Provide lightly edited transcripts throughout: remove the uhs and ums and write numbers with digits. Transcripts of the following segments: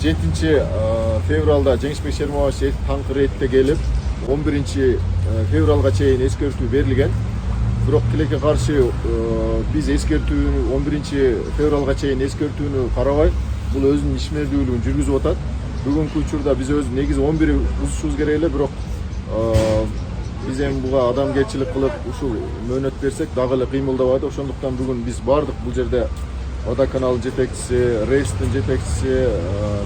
7 fevralda Жеңишбек Шермович таңкы рейдте келип, 11 fevralга чейин эскертүү берилген. Бирок тилекке каршы биз эскертүүнү 11 fevralга чейин эскертүүнү карабай, бул өзүнүн ишмердүүлүгүн жүргүзүп атат. Бүгүнкү учурда биз өз негизи 11 бузушубуз керек эле, бирок биз эми буга адамгерчилик кылып ушул мөөнөт берсек дагы эле кыймылдабады. Ошондуктан бүгүн биз бардык бул жерде водоканалдын жетекчиси, рейстин жетекчиси,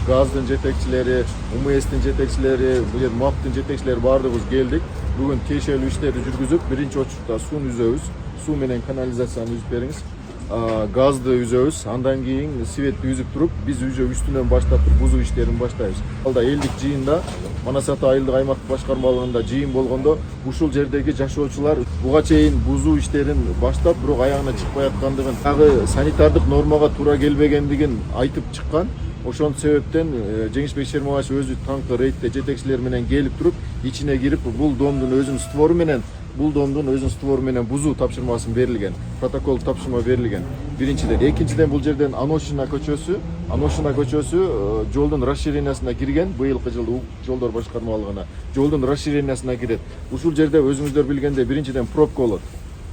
газдын жетекчилери, УМСтин жетекчилери, бул жер МАПтын жетекчилери бардыгыбыз келдик. Бүгүн тиешелүү иштерди жүргүзүп, биринчи очурда сууну үзөбүз. Суу менен канализацияны үзүп бериңиз. Газды үзөбүз. Андан кийин светти үзүп туруп, биз уже үстүнөн баштап бузуу иштерин баштайбыз. Алда элдик жыйында Манас Ата айылдык аймактык башкармалыгында жыйын болгондо ушул жердеги жашоочулар буга чейин бузуу иштерин баштап, бирок аягына чыкпай аткандыгын, дагы санитардык нормага туура келбегендигин айтып чыккан. Ошон себептен Жеңишбек Шермович өзү таңкы рейдте жетекчилер менен келип туруп, ичине кирип бул домдун өзүнүн створу менен бузуу тапшырмасын берилген. Протокол тапшырма берилген. Биринчиден, экинчиден бул жерден Аношина көчөсү жолдун расширениясына кирген. Быйылкы жылы жолдор башкармалыгына жолдун расширениясына кирет. Ушул жерде өзүңүздөр билгендей биринчиден пробка болот.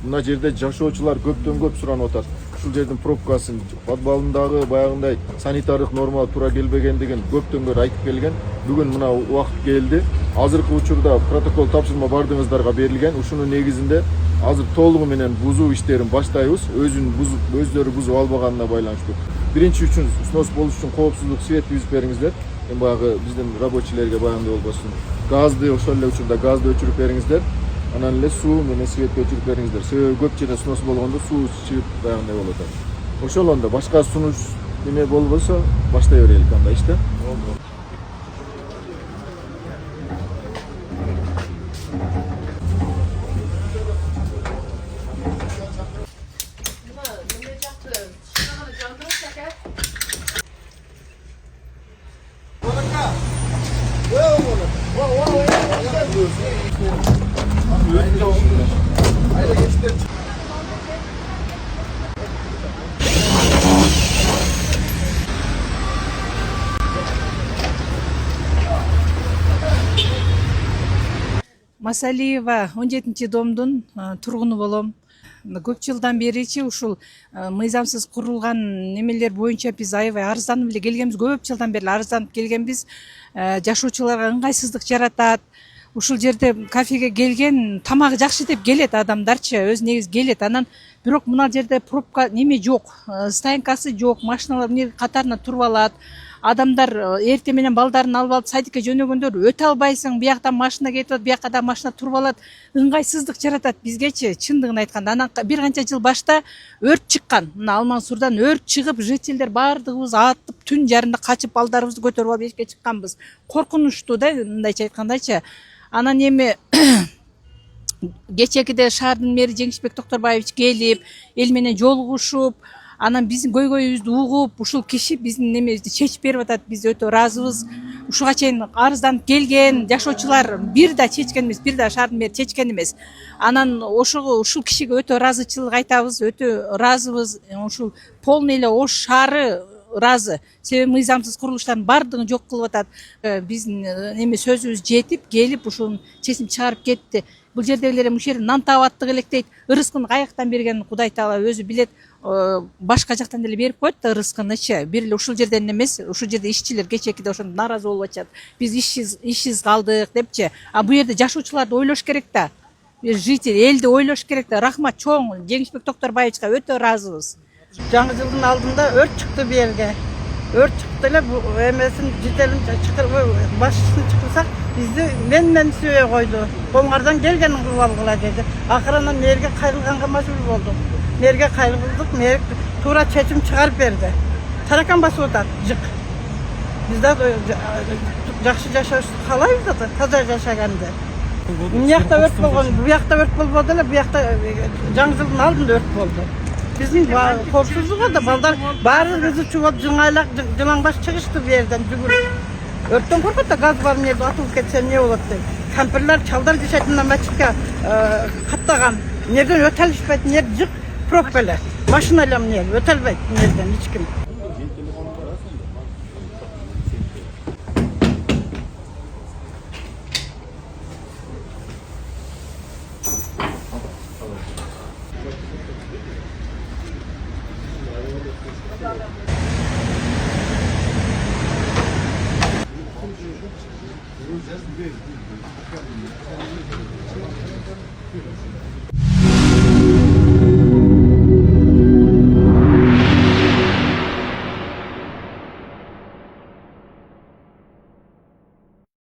Мына жерде жашоочулар көптөн көп суранып атат. Ушул жердин пробкасын подвалындагы баягындай санитардык нормага туура келбегендигин көптөн бери айтып келген. Бүгүн мына убакыт келди. Азыркы учурда протокол тапшырма бардыгыңыздарга берилген. Ушунун негизинде азыр толугу менен бузуу иштерин баштайбыз. Өздөрү бузуп албаганына байланыштуу. Биринчи үчүн снос болуш үчүн коопсуздук светти үзүп бериңиздер. Баягы биздин рабочийлерге баягындай болбосун. Газды ошол эле учурда газды өчүрүп бериңиздер. Анан эле суу менен светти өчүрүп бериңиздер. Себеби көп жерде снос болгондо суу чыгып баягындай болот. Ошолондо башка сунуш неме болбосо баштай берелик анда иште. Масалиева 17 домдун тургуну болом. Көп жылдан беричи ушул мыйзамсыз курулган немелер боюнча биз аябай арызданып эле келгенбиз. Көп жылдан бери арызданып келгенбиз. Жашоочуларга ыңгайсыздык жаратат. Ушул жерде кафеге келген тамагы жакшы деп келет адамдарчы, өз негизи келет. Анан бирок мына жерде пробка неме жок, стоянкасы жок, машиналар катарына туруп алат. Адамдар эртең менен балдарын алып алып садикке жөнөгөндөр өтө албайсың, бияктан машина кетип атат, бияка да машина туруп алат. Ыңгайсыздык жаратат бизгечи, чындыгын айтканда. Анан бир канча жыл башта өрт чыккан. Мына Алмансурдан өрт чыгып, жителдер бардыгыбыз атып, түн жарымда качып балдарыбызды көтөрүп алып эшикке чыкканбыз. Коркунучтуу да, мындайча айткандачы. Анан эми кечекиде шаардын мэри Жеңишбек Токторбаевич келип, эл менен жолугушуп, анан биздин көйгөйүбүздү угуп, ушул киши биздин немебизди чечип берип атат. Биз өтө ыраазыбыз. Ушуга чейин арызданып келген жашоочулар бир да чечкен эмес, бир да шаардын мэри чечкен эмес. Анан ушул кишиге өтө ыраазычылык айтабыз, өтө ыраазыбыз. Ушул полный эле Ош шаары ыраазы. Себеби мыйзамсыз курулуштардын бардыгын жок кылып атат. Биздин эме сөзүбүз жетип, келип ушун чечим чыгарып кетти. Бул жердегилер ушул жерде нан таап аттык электейт. Ырыскын каяктан бергенин Кудай Таала өзү билет. Башка жактан деле берип коет да ырыскынычы. Бир эле ушул жерден эмес, ушул жерде ишчилер кечекиде ошондо нааразы болуп атышат. Биз ишсиз калдык депчи. А бул жерде жашоочуларды ойлош керек да. Житель, элди ойлош керек да. Рахмат чоң Жеңишбек Токторбаевичка өтө ыраазыбыз. Жаңы жылдын алдында өрт чыкты бу жерге. Өрт чыкты эле эмесин жителин чакырып башчысын чакырсак, бизди мен сүйөй койду. Коңгардан келгенин кылып алгыла деди. Акырынан мэрге кайрылганга мажбур болдук. Мэрге кайрылдык, мэр туура чечим чыгарып берди. Таракан басып атат, жык. Биз да жакшы жашашты каалайбыз да, таза жашаганды. Мынакта өрт болгон, буякта өрт болбоду эле, буякта жаңы жылдын алдында өрт болду. Биздин коопсуздугу да балдар баары өзү чубат жыңайлак жылаңбаш чыгышты бу жерден жүгүрүп. Өрттөн коркот да, газ бар жерде атылып кетсе эмне болот деп. Кампирлер, чалдар жашайт мына мачитке каттаган. Нерден өтө алышпайт, нер жык пробка эле. Машина эле эмне өтө албайт нерден эч ким. değil.